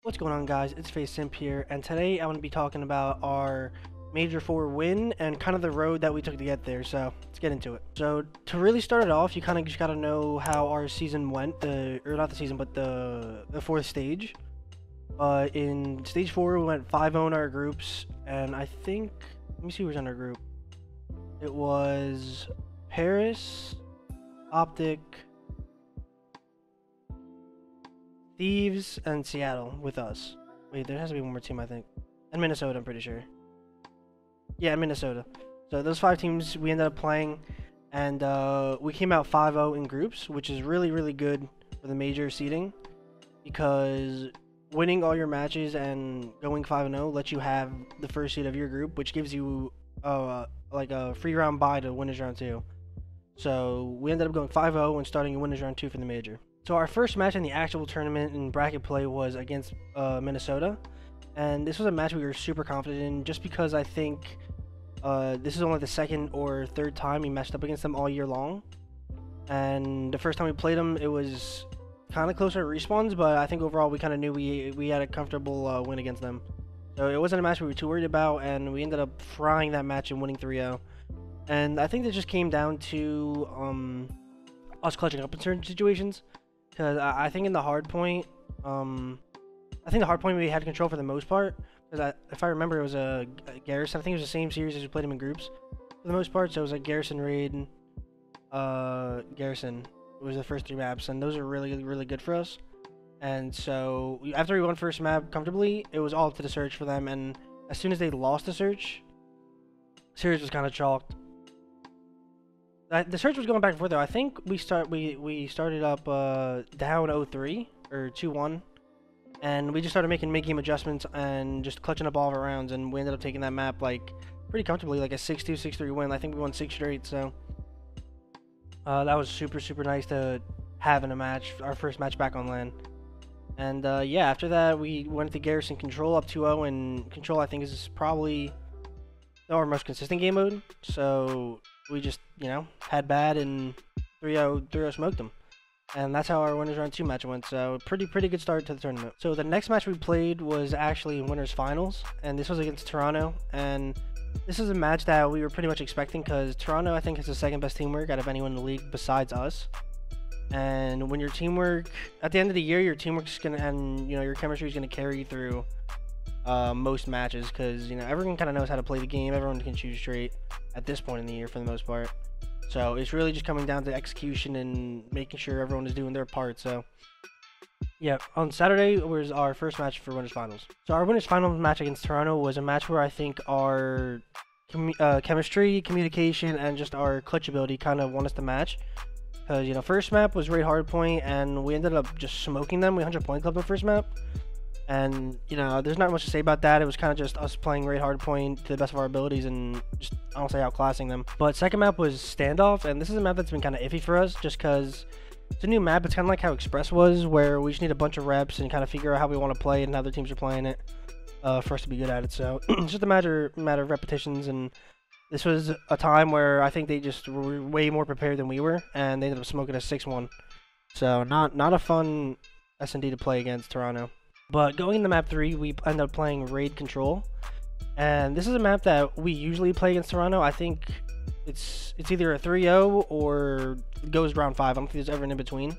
What's going on, guys? It's Faze Simp here, and today I'm going to be talking about our Major 4 win and kind of the road that we took to get there, so let's get into it. So, to really start it off, you kind of just got to know how our season went, or not the season, but the fourth stage. In stage 4, we went 5-0 in our groups, and I think, let me see who was in our group. It was Paris, Optic, Thieves, and Seattle with us. Wait, there has to be one more team, I think. And Minnesota, I'm pretty sure. Yeah, Minnesota. So those 5 teams we ended up playing, and we came out 5-0 in groups, which is really, really good for the major seeding, because winning all your matches and going 5-0 lets you have the first seed of your group, which gives you like a free round bye to winners round 2. So we ended up going 5-0 and starting in winners round 2 for the major. So our first match in the actual tournament in bracket play was against Minnesota, and this was a match we were super confident in, just because I think this is only the second or third time we matched up against them all year long. And the first time we played them, it was kind of closer at respawns, but I think overall we kind of knew we had a comfortable win against them. So it wasn't a match we were too worried about, and we ended up frying that match and winning 3-0. And I think that just came down to us clutching up in certain situations. Because I think in the hard point, I think the hard point we had control for the most part. Because if I remember, it was a Garrison. I think it was the same series as we played them in groups for the most part. So it was like Garrison raid, Garrison. It was the first 3 maps, and those are really, really good for us. And so after we won first map comfortably, it was all up to the search for them. And as soon as they lost the search, series was kind of chalked. The search was going back and forth though. I think we started up down 0-3 or 2-1, and we just started making mid-game adjustments and just clutching up all of our rounds, and we ended up taking that map like pretty comfortably, like a 6-2, 6-3 win. I think we won 6 straight, so that was super, super nice to have in a match, our first match back on LAN. And yeah, after that we went to Garrison Control up 2-0, and Control I think is probably our most consistent game mode, so we just, had bad and 3-0 smoked them. And that's how our winners round 2 match went. So pretty good start to the tournament. So the next match we played was actually winners finals, and this was against Toronto. And this is a match that we were pretty much expecting, because Toronto, I think, has the second best teamwork out of anyone in the league besides us. And when your teamwork, at the end of the year, your teamwork's gonna, and your chemistry is gonna carry you through most matches, because everyone kind of knows how to play the game. Everyone can shoot straight at this point in the year for the most part. So it's really just coming down to execution and making sure everyone is doing their part. So yeah, on Saturday was our first match for winners finals. So our winners finals match against Toronto was a match where I think our chemistry, communication, and just our clutch ability kind of won us the match. Because first map was raid hardpoint, and we ended up just smoking them. We 100 point club the first map. And, there's not much to say about that. It was kind of just us playing raid hardpoint to the best of our abilities and just, I don't say, outclassing them. But second map was Standoff, and this is a map that's been kind of iffy for us, just because it's a new map. It's kind of like how Express was, where we just need a bunch of reps and kind of figure out how we want to play it and how other teams are playing it for us to be good at it. So it's just a matter of repetitions, and this was a time where I think they just were way more prepared than we were, and they ended up smoking a 6-1. So not a fun S&D to play against Toronto. But going into map 3, we ended up playing Raid Control, and this is a map that we usually play against Toronto. I think it's either a 3-0 or it goes round 5. I don't think there's ever an in-between.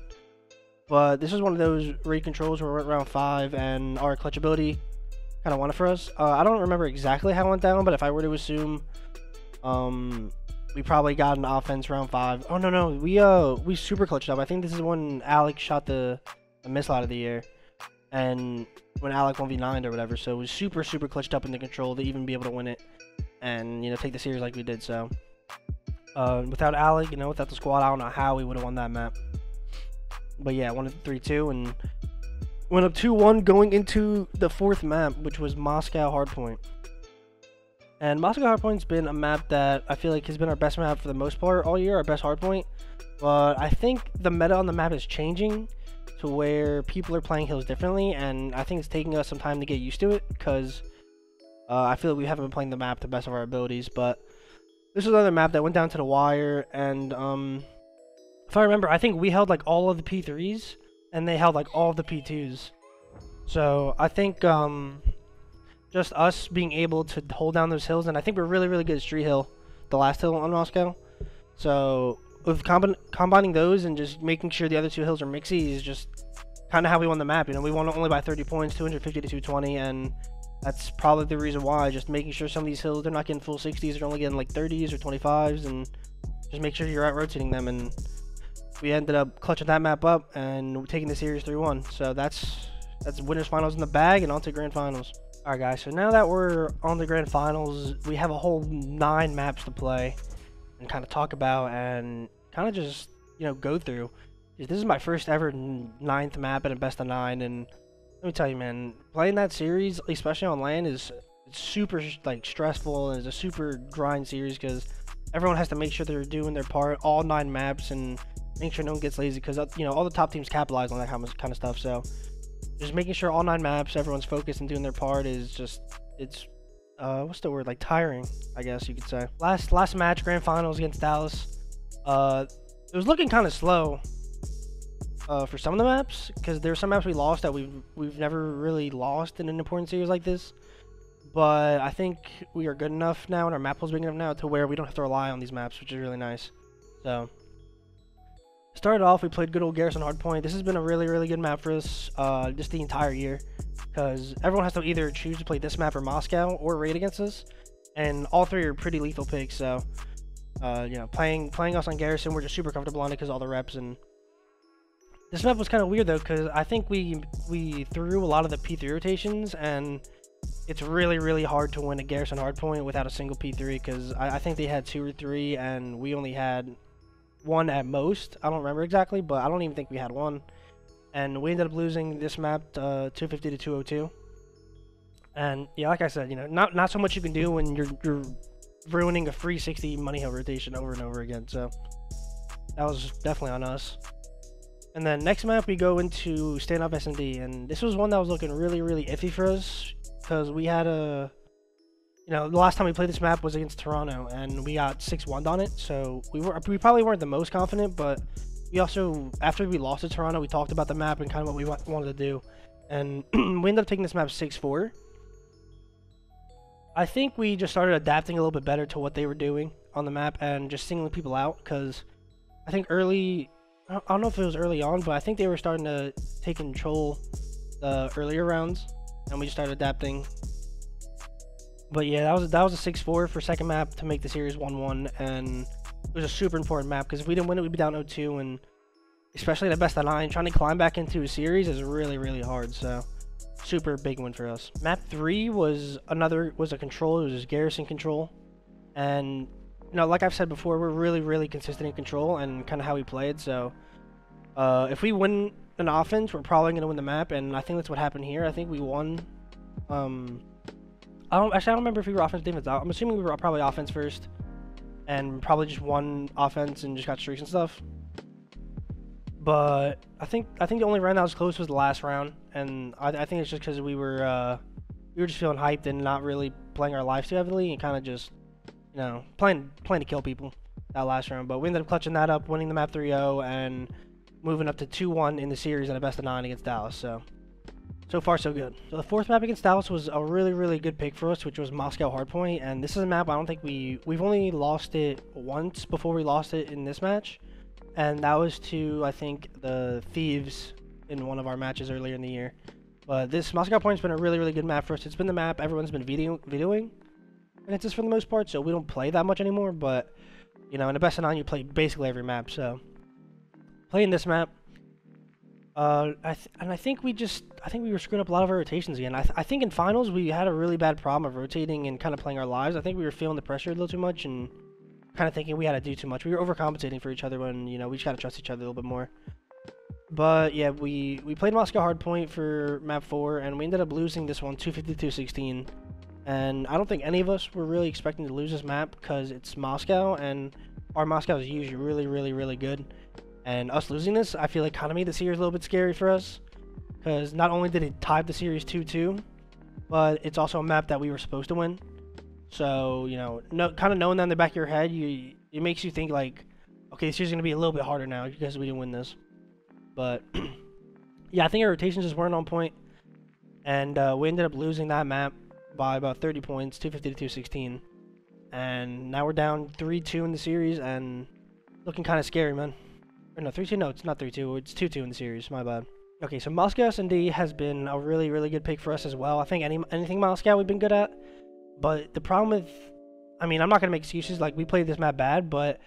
But this is one of those Raid Controls where we're at round 5, and our clutch ability kind of won it for us. I don't remember exactly how it went down, but if I were to assume, we probably got an offense round 5. Oh, no, we super clutched up. I think this is when Alex shot the missile out of the air. And when Alec 1v9'd or whatever, so it was super clutched up in the Control to even be able to win it and take the series like we did. So without Alec, without the squad, I don't know how we would have won that map. But yeah, won it 3-2 and went up 2-1 going into the 4th map, which was Moscow Hardpoint. And Moscow Hardpoint's been a map that I feel like has been our best map for the most part all year, our best hardpoint. But I think the meta on the map is changing to where people are playing hills differently, and I think it's taking us some time to get used to it, because I feel like we haven't been playing the map to the best of our abilities. But this was another map that went down to the wire, and if I remember, I think we held like all of the P3s, and they held like all of the P2s. So I think just us being able to hold down those hills, and I think we're really, really good at Street Hill, the last hill on Moscow. So with combining those and just making sure the other two hills are mixy is just kind of how we won the map. You know, we won only by 30 points, 250 to 220, and that's probably the reason why. Just making sure some of these hills, they're not getting full 60s, they're only getting like 30s or 25s, and just make sure you're out rotating them. And we ended up clutching that map up and taking the series 3-1. So that's winners finals in the bag and on to grand finals. Alright guys, so now that we're on the grand finals, we have a whole 9 maps to play and kind of talk about and kind of just, you know, go through. This is my first ever 9th map at a best of 9, and let me tell you, man, playing that series, especially on LAN, it's super like stressful, and it's a super grind series because everyone has to make sure they're doing their part, all 9 maps, and make sure no one gets lazy because, you know, all the top teams capitalize on that kind of stuff. So just making sure all 9 maps, everyone's focused and doing their part is just, it's what's the word, like tiring, I guess you could say. Last match, grand finals against Dallas. It was looking kind of slow for some of the maps, because there are some maps we lost that we've never really lost in an important series like this. But I think we are good enough now, and our map pool's big enough now to where we don't have to rely on these maps, which is really nice. So started off, we played good old Garrison Hardpoint. This has been a really, really good map for us just the entire year, because everyone has to either choose to play this map or Moscow or raid against us, and all 3 are pretty lethal picks. So you know, playing us on Garrison, we're just super comfortable on it because all the reps. And this map was kind of weird though, because I think we threw a lot of the P3 rotations, and it's really, really hard to win a Garrison Hardpoint without a single P3, because I think they had 2 or 3 and we only had 1 at most. I don't remember exactly, but I don't even think we had 1. And we ended up losing this map 250 to 202. And yeah, like I said, you know, not so much you can do when you're ruining a free 60 money hill rotation over and over again. So that was definitely on us. And then next map we go into standoff SMD, and this was one that was looking really, really iffy for us, because we had a, you know, the last time we played this map was against Toronto, and we got 6-1 on it. So we probably weren't the most confident, but we also, after we lost to Toronto, we talked about the map and kind of what we wanted to do, and we ended up taking this map 6-4. I think we just started adapting a little bit better to what they were doing on the map and just singling people out, because I think I don't know if it was early on, but I think they were starting to take control the earlier rounds, and we just started adapting. But yeah, that was a 6-4 for second map to make the series 1-1, and it was a super important map, because if we didn't win it, we'd be down 0-2, and especially the best of 9, trying to climb back into a series is really, really hard. So super big win for us. Map 3 was a control. It was Garrison control, and you know, like I've said before, we're really, really consistent in control and kind of how we played. So if we win an offense, we're probably going to win the map, and I think that's what happened here. I think we won. I don't remember if we were offense, defense. I'm assuming we were probably offense first, and probably just won offense and just got streaks and stuff. But I think the only round that was close was the last round, and I think it's just because we were just feeling hyped and not really playing our lives too heavily, and kind of just, you know, playing to kill people that last round. But we ended up clutching that up, winning the map 3-0, and moving up to 2-1 in the series at a best of 9 against Dallas. So far so good. So the 4th map against Dallas was a really, really good pick for us, which was Moscow Hardpoint. And this is a map I don't think we've only lost it once before we lost it in this match, and that was to, I think, the Thieves in one of our matches earlier in the year. But this Moscow Point's been a really, really good map for us. It's been the map everyone's been videoing against us for the most part, so we don't play that much anymore. But you know, in a best of 9, you play basically every map. So playing this map, I think we were screwing up a lot of our rotations again. I think in finals we had a really bad problem of rotating and kind of playing our lives. I think we were feeling the pressure a little too much and kind of thinking we had to do too much. We were overcompensating for each other when, you know, we just got to trust each other a little bit more. But yeah, we played Moscow Hardpoint for map 4, and we ended up losing this one 250-216. And I don't think any of us were really expecting to lose this map, because it's Moscow, and our Moscow is usually really, really, really good. And us losing this, I feel like kind of made the series a little bit scary for us, because not only did it tie the series 2-2, but it's also a map that we were supposed to win. So, you know, kind of knowing that in the back of your head, it makes you think like, okay, this year's going to be a little bit harder now because we didn't win this. But yeah, I think our rotations just weren't on point. and we ended up losing that map by about 30 points, 250 to 216. And now we're down 3-2 in the series, and looking kind of scary, man. Or no, 3-2? No, it's not 3-2. It's 2-2 in the series. My bad. Okay, so Moscow S&D has been a really, really good pick for us as well. I think anything Moscow we've been good at. But the problem with... I mean, I'm not going to make excuses. Like, we played this map bad, but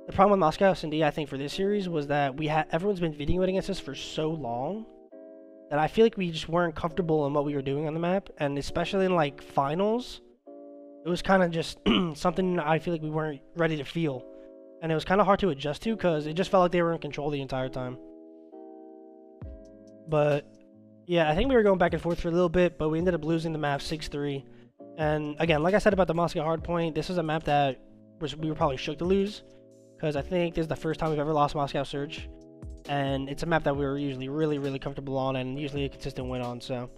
the problem with Moscow S&D, I think, for this series was that everyone's been videoing against us for so long that I feel like we just weren't comfortable in what we were doing on the map. And especially in, like, finals... It was kind of just something I feel like we weren't ready to feel. And it was kind of hard to adjust to because it just felt like they were in control the entire time. But, yeah, I think we were going back and forth for a little bit, but we ended up losing the map 6-3. And, again, like I said about the Moscow Hardpoint, this is a map that we were probably shook to lose. Because I think this is the first time we've ever lost Moscow Search. And it's a map that we were usually really, really comfortable on and usually a consistent win on. So,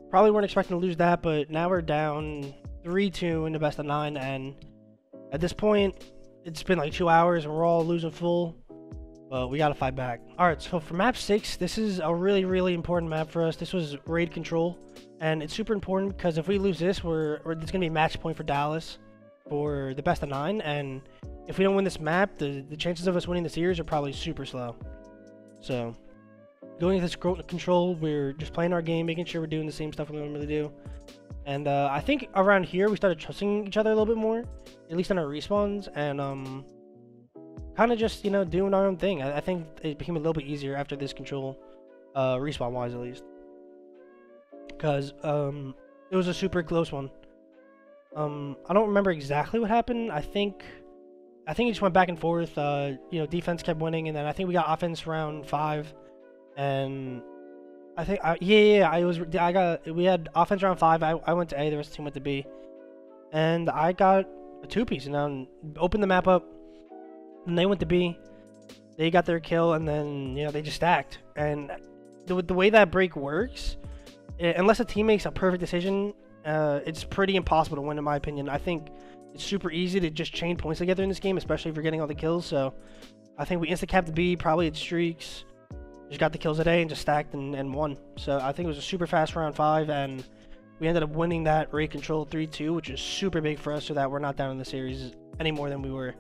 probably weren't expecting to lose that, but now we're down 3-2 in the best of 9, and at this point, it's been like 2 hours, and we're all losing full, but we gotta fight back. Alright, so for map 6, this is a really, really important map for us. This was raid control, and it's super important because if we lose this, it's gonna be a match point for Dallas for the best of 9, and if we don't win this map, the chances of us winning the series are probably super slow. So, going into this control, we're just playing our game, making sure we're doing the same stuff we normally do. And I think around here we started trusting each other a little bit more, at least on our respawns, and kind of just, you know, doing our own thing. I think it became a little bit easier after this control, respawn-wise at least. Because it was a super close one. I don't remember exactly what happened. I think it just went back and forth. You know, defense kept winning, and then I think we got offense round 5, and... I think, we had offense round 5, I went to A, the rest of the team went to B. And I got a 2-piece, and opened the map up, and they went to B. They got their kill, and then, you know, they just stacked. And the way that break works, unless a team makes a perfect decision, it's pretty impossible to win, in my opinion. I think it's super easy to just chain points together in this game, especially if you're getting all the kills, so I think we insta-capped the B, probably at streaks. Just got the kills today and just stacked and won. So I think it was a super fast round 5, and we ended up winning that raid control 3-2, which is super big for us, so that we're not down in the series any more than we were.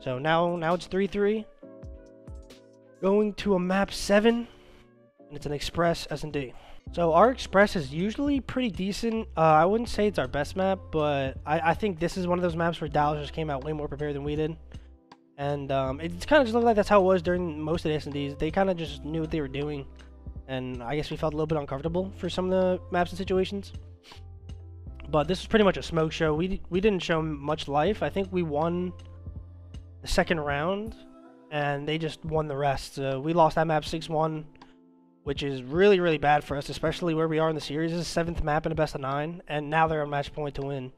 So now it's 3-3. Going to a map 7, and it's an Express S&D. So our Express is usually pretty decent. I wouldn't say it's our best map, but I think this is one of those maps where Dallas just came out way more prepared than we did. And it's kind of just looked like that's how it was during most of the S&Ds. They kind of just knew what they were doing. And I guess we felt a little bit uncomfortable for some of the maps and situations. But this was pretty much a smoke show. We didn't show much life. I think we won the second round, and they just won the rest. We lost that map 6-1, which is really, really bad for us, especially where we are in the series. This is the 7th map in a best of 9, and now they're on match point to win.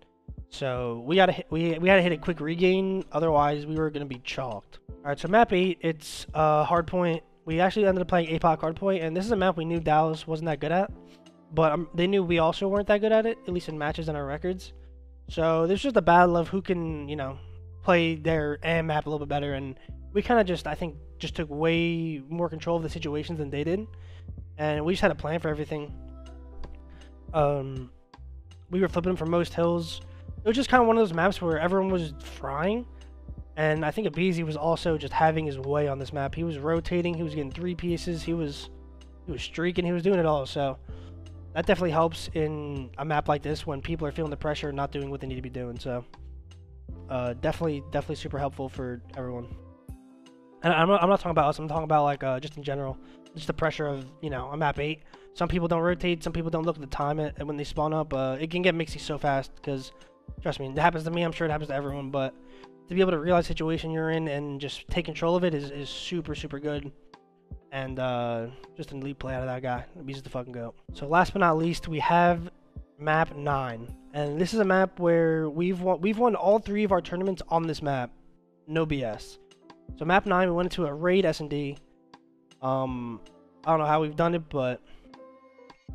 So we had to hit a quick regain, otherwise we were gonna be chalked. All right, so map 8, it's hardpoint. We actually ended up playing APOC hardpoint, and this is a map we knew Dallas wasn't that good at, but they knew we also weren't that good at it, at least in matches and our records. So there's just a battle of who can, you know, play their AM map a little bit better, and we kind of just, I think, just took way more control of the situations than they did, and we just had a plan for everything. We were flipping from most hills. It was just kind of one of those maps where everyone was frying, and I think Abizi was also just having his way on this map. He was rotating, he was getting 3 pieces, he was streaking, he was doing it all, so that definitely helps in a map like this when people are feeling the pressure and not doing what they need to be doing, so definitely super helpful for everyone. And I'm not talking about us, I'm talking about like just in general, just the pressure of, you know, a map 8. Some people don't rotate, some people don't look at the time when they spawn up. It can get mixy so fast because, trust me, it happens to me, I'm sure it happens to everyone, but to be able to realize the situation you're in and just take control of it is super good. And just an elite play out of that guy. He's the fucking goat. So last but not least, we have map 9. And this is a map where we've won all 3 of our tournaments on this map. No BS. So map 9, we went into a raid S&D. I don't know how we've done it, but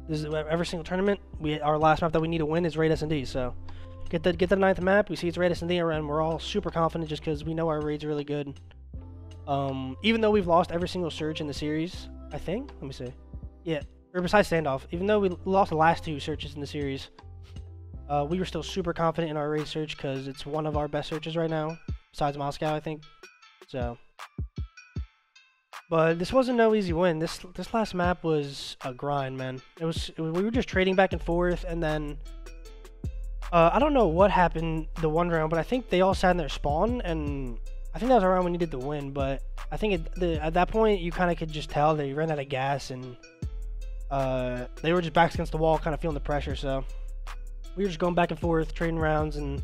this is every single tournament. Our last map that we need to win is raid S&D. So get the 9th map. We see it's raid S&D, and we're all super confident just because we know our raid's really good. Even though we've lost every single surge in the series, I think. Let me see. Yeah, or besides standoff, even though we lost the last 2 searches in the series, we were still super confident in our raid search because it's one of our best searches right now, besides Moscow, I think. So, but this wasn't no easy win. This last map was a grind, man. We were just trading back and forth, and then I don't know what happened the one round, but I think they all sat in their spawn, and I think that was around when you did the win. But I think at that point you kind of could just tell they ran out of gas, and they were just backs against the wall, kind of feeling the pressure. So we were just going back and forth, trading rounds, and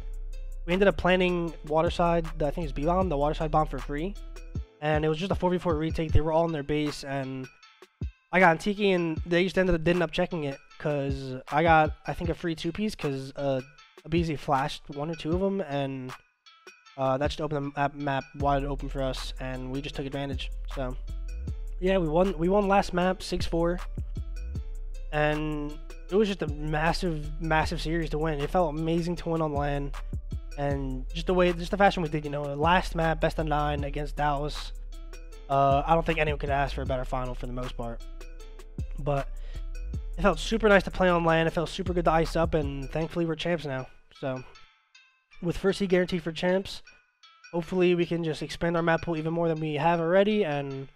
we ended up planting waterside. I think it's B-bomb, the waterside bomb for free, and it was just a 4v4 retake. They were all in their base, and I got Tiki, and they just ended up checking it because I got, I think, a free 2-piece because a BZ flashed 1 or 2 of them, and that just opened the map wide open for us, and we just took advantage. So yeah, we won last map 6-4, and it was just a massive series to win. It felt amazing to win on LAN, and just the fashion we did, you know, last map best of 9 against Dallas. I don't think anyone could ask for a better final for the most part. But it felt super nice to play on LAN. It felt super good to ice up, and thankfully we're champs now. So with first seed guaranteed for champs, hopefully we can just expand our map pool even more than we have already, and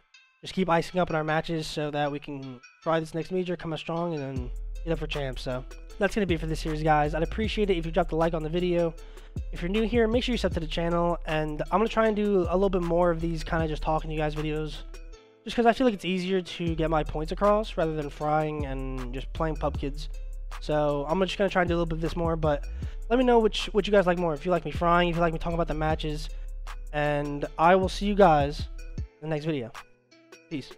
just keep icing up in our matches so that we can try this next major, come out strong, and then get up for champs. So that's going to be it for this series, guys. I'd appreciate it if you dropped a like on the video. If you're new here, make sure you sub to the channel, and I'm going to try and do a little bit more of these kind of just talking to you guys videos, just because I feel like it's easier to get my points across rather than frying and just playing pub kids. So I'm just going to try and do a little bit of this more, but let me know what you guys like more. If you like me frying, if you like me talking about the matches, and I will see you guys in the next video. Peace.